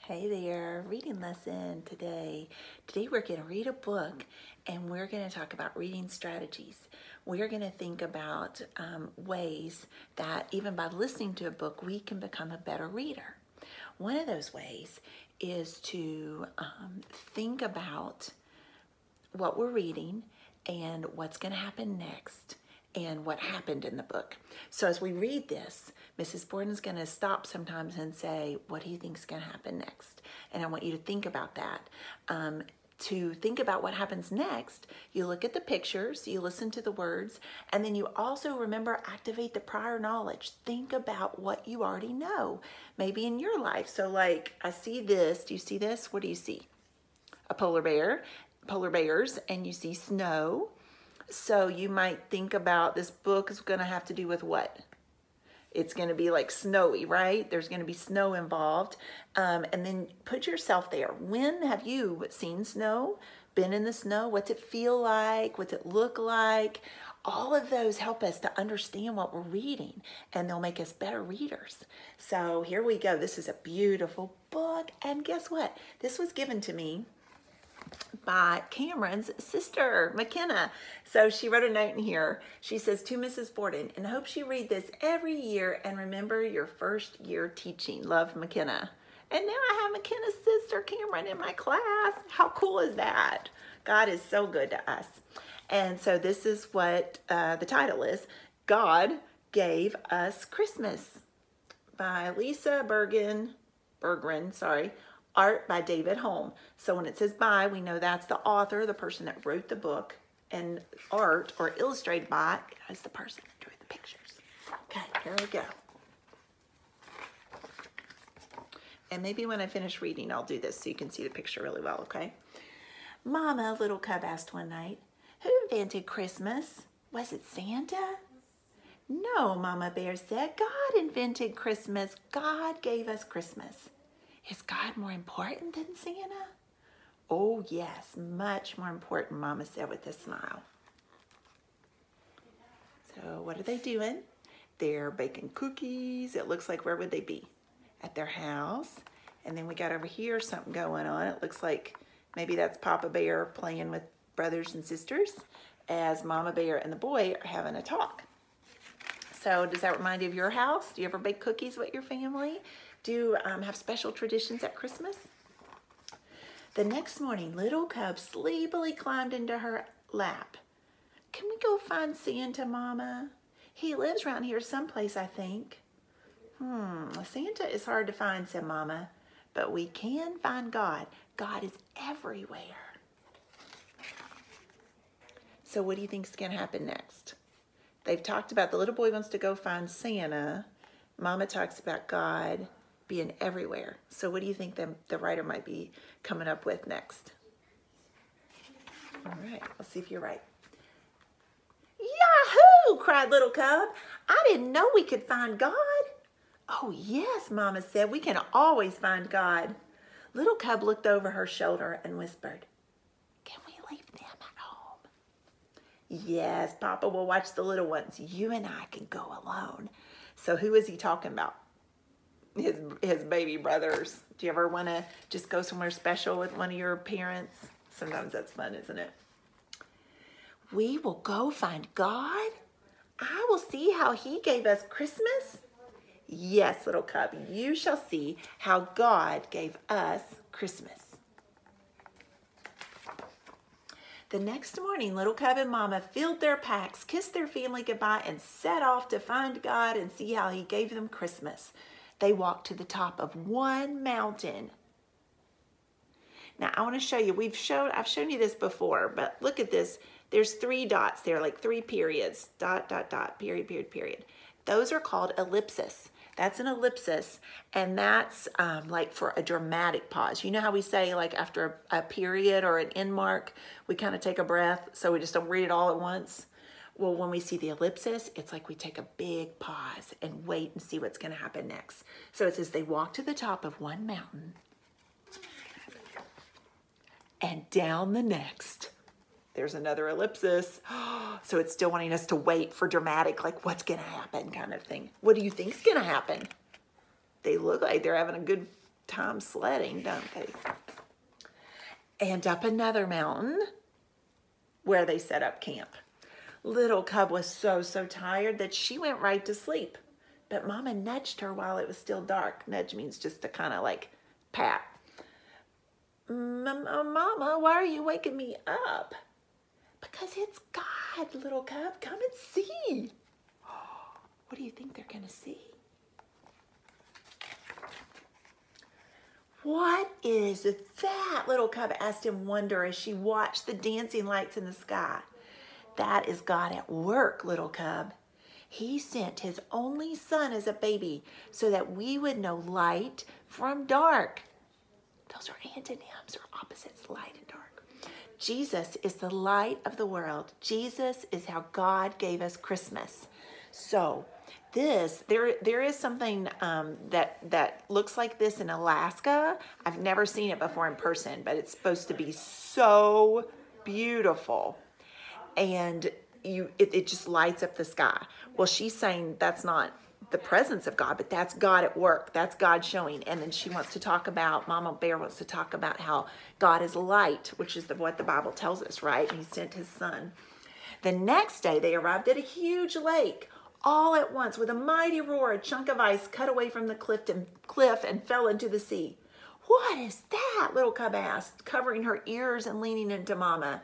Hey there, reading lesson today. Today we're going to read a book and we're going to talk about reading strategies. We're going to think about ways that even by listening to a book, we can become a better reader. One of those ways is to think about what we're reading and what's going to happen next and what happened in the book. So as we read this, Mrs. Borden's going to stop sometimes and say, what do you think is going to happen next? And I want you to think about that. To think about what happens next, you look at the pictures, you listen to the words, and then you also remember, activate the prior knowledge. Think about what you already know, maybe in your life. So like, I see this. Do you see this? What do you see? A polar bear, polar bears, and you see snow. So you might think about this book is going to have to do with what? It's going to be like snowy, right? There's going to be snow involved. And then put yourself there. When have you seen snow? Been in the snow? What's it feel like? What's it look like? All of those help us to understand what we're reading, and they'll make us better readers. So here we go. This is a beautiful book. And guess what? This was given to me by Cameron's sister, McKenna. So she wrote a note in here. She says, to Mrs. Borden, and hope you read this every year and remember your first year teaching. Love, McKenna. And now I have McKenna's sister, Cameron, in my class. How cool is that? God is so good to us. And so this is what the title is, God Gave Us Christmas, by Lisa Berggren, art by David Holm. So when it says by, we know that's the author, the person that wrote the book, and art, or illustrated by, is the person that drew the pictures. Okay, here we go. And maybe when I finish reading, I'll do this so you can see the picture really well, okay? Mama, little cub asked one night, who invented Christmas? Was it Santa? No, Mama Bear said, God invented Christmas. God gave us Christmas. Is God more important than Santa? Oh yes, much more important, Mama said with a smile. So what are they doing? They're baking cookies. It looks like, where would they be? At their house. And then we got over here something going on. It looks like maybe that's Papa Bear playing with brothers and sisters as Mama Bear and the boy are having a talk. So does that remind you of your house? Do you ever bake cookies with your family? Do you have special traditions at Christmas? The next morning, little cub sleepily climbed into her lap. Can we go find Santa, Mama? He lives around here someplace, I think. Santa is hard to find, said Mama, but we can find God. God is everywhere. So what do you think is going to happen next? They've talked about the little boy wants to go find Santa. Mama talks about God being everywhere. So what do you think the writer might be coming up with next? All right, let's see if you're right. Yahoo! Cried little cub. I didn't know we could find God. Oh yes, Mama said, we can always find God. Little cub looked over her shoulder and whispered, can we leave them at home? Yes, Papa will watch the little ones. You and I can go alone. So who is he talking about? His baby brothers. Do you ever want to just go somewhere special with one of your parents? Sometimes that's fun, isn't it? We will go find God. I will see how he gave us Christmas. Yes, little cub, you shall see how God gave us Christmas. The next morning, little cub and Mama filled their packs, kissed their family goodbye, and set off to find God and see how he gave them Christmas. They walked to the top of one mountain. Now, I want to show you, I've shown you this before, but look at this. There's 3 dots there, like 3 periods, dot, dot, dot, period, period, period. Those are called ellipses. That's an ellipsis, and that's like for a dramatic pause. You know how we say, like, after a period or an end mark, we kind of take a breath, so we just don't read it all at once? Well, when we see the ellipsis, it's like we take a big pause and wait and see what's going to happen next. So it says they walked to the top of one mountain and down the next. There's another ellipsis. So it's still wanting us to wait for dramatic, like what's going to happen kind of thing. What do you think is going to happen? They look like they're having a good time sledding, don't they? And up another mountain where they set up camp. Little Cub was so tired that she went right to sleep. But Mama nudged her while it was still dark. Nudge means just to kind of like pat. Mama, why are you waking me up? Because it's God, Little Cub. Come and see. What do you think they're going to see? What is that? Little Cub asked in wonder as she watched the dancing lights in the sky. That is God at work, Little Cub. He sent his only son as a baby so that we would know light from dark. Those are antonyms or opposites, light and dark. Jesus is the light of the world. Jesus is how God gave us Christmas. So there is something that looks like this in Alaska. I've never seen it before in person, but it's supposed to be so beautiful. And it just lights up the sky. Well, she's saying that's not the presence of God, but that's God at work. That's God showing. And then she wants to talk about, Mama Bear wants to talk about how God is light, which is what the Bible tells us, right? And he sent his son. The next day, they arrived at a huge lake. All at once, with a mighty roar, a chunk of ice cut away from the cliff and fell into the sea. What is that? Little Cub asked, covering her ears and leaning into Mama.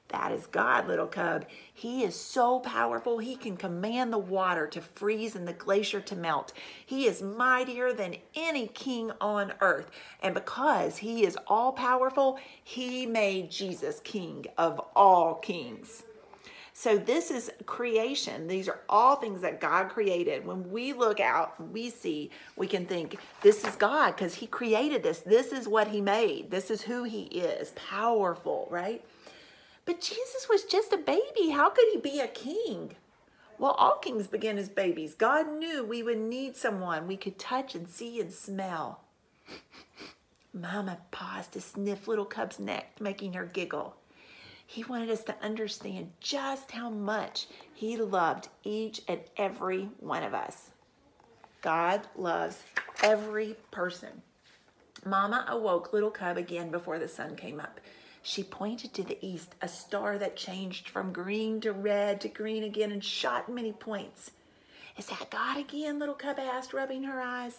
That is God, Little Cub. He is so powerful, he can command the water to freeze and the glacier to melt. He is mightier than any king on earth. And because he is all powerful, he made Jesus king of all kings. So this is creation. These are all things that God created. When we look out, we see, we can think, this is God because he created this. This is what he made. This is who he is. Powerful, right? But Jesus was just a baby. How could he be a king? Well, all kings begin as babies. God knew we would need someone we could touch and see and smell. Mama paused to sniff Little Cub's neck, making her giggle. He wanted us to understand just how much he loved each and every one of us. God loves every person. Mama awoke Little Cub again before the sun came up. She pointed to the east, a star that changed from green to red to green again and shot many points. Is that God again? Little Cub asked, rubbing her eyes.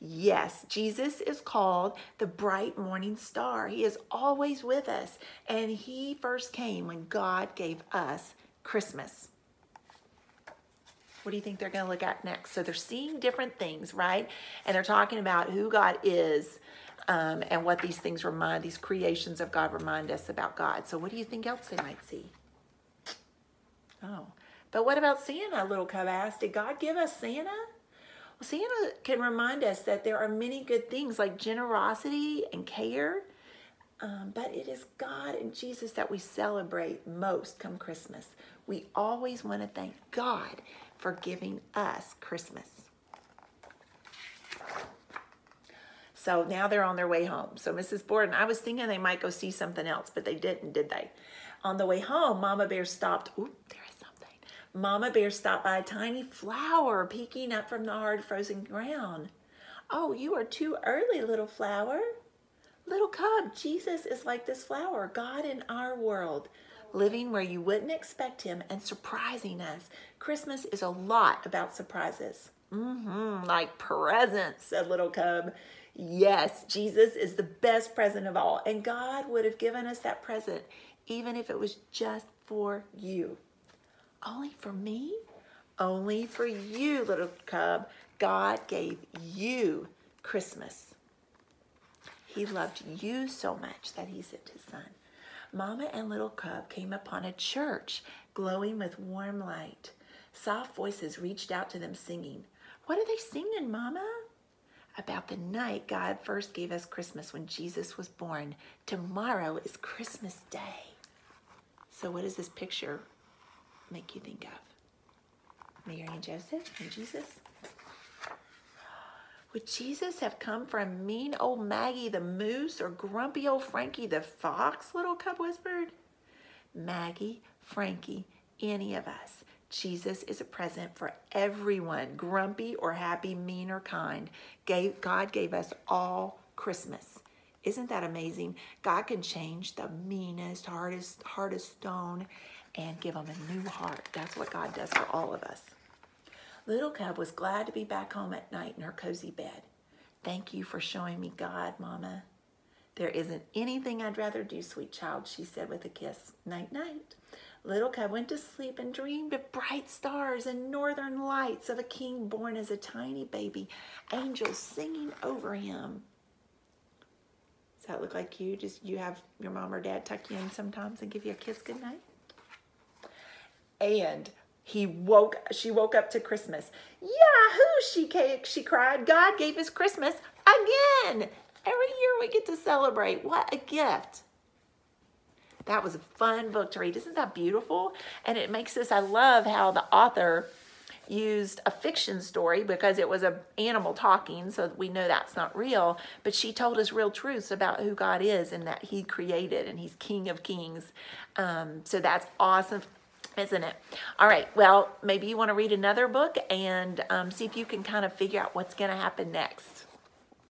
Yes, Jesus is called the bright morning star. He is always with us, and he first came when God gave us Christmas. What do you think they're going to look at next? So they're seeing different things, right? And they're talking about who God is. And what these things remind, these creations of God remind us about God. So what do you think else they might see? Oh, but what about Santa? Little Cub asked. Did God give us Santa? Well, Santa can remind us that there are many good things like generosity and care. But it is God and Jesus that we celebrate most come Christmas. We always want to thank God for giving us Christmas. So now they're on their way home. So Mrs. Borden, I was thinking they might go see something else, but they didn't, did they? On the way home, Mama Bear stopped. Ooh, there is something. Mama Bear stopped by a tiny flower peeking up from the hard frozen ground. Oh, you are too early, little flower. Little Cub, Jesus is like this flower, God in our world, living where you wouldn't expect him and surprising us. Christmas is a lot about surprises. Like presents, said Little Cub. Yes, Jesus is the best present of all, and God would have given us that present even if it was just for you. Only for me? Only for you, Little Cub. God gave you Christmas. He loved you so much that he sent his son. Mama and Little Cub came upon a church glowing with warm light. Soft voices reached out to them singing. What are they singing, Mama? About the night God first gave us Christmas when Jesus was born. Tomorrow is Christmas Day. So what does this picture make you think of? Mary and Joseph and Jesus? Would Jesus have come from mean old Maggie the moose or grumpy old Frankie the fox? Little Cub whispered. Maggie, Frankie, any of us. Jesus is a present for everyone, grumpy or happy, mean or kind. God gave us all Christmas. Isn't that amazing? God can change the meanest, hardest stone and give them a new heart. That's what God does for all of us. Little Cub was glad to be back home at night in her cozy bed. Thank you for showing me God, Mama. There isn't anything I'd rather do, sweet child, she said with a kiss. Night, night. Little Cub went to sleep and dreamed of bright stars and northern lights, of a king born as a tiny baby, angels singing over him. Does that look like you? Just you have your mom or dad tuck you in sometimes and give you a kiss goodnight? And she woke up to Christmas. Yahoo, she cried. God gave us Christmas again. Every year we get to celebrate. What a gift. That was a fun book to read. Isn't that beautiful? And it makes us, I love how the author used a fiction story because it was an animal talking, so we know that's not real, but she told us real truths about who God is and that he created and he's King of Kings. So that's awesome, isn't it? All right, well, maybe you want to read another book and see if you can kind of figure out what's going to happen next.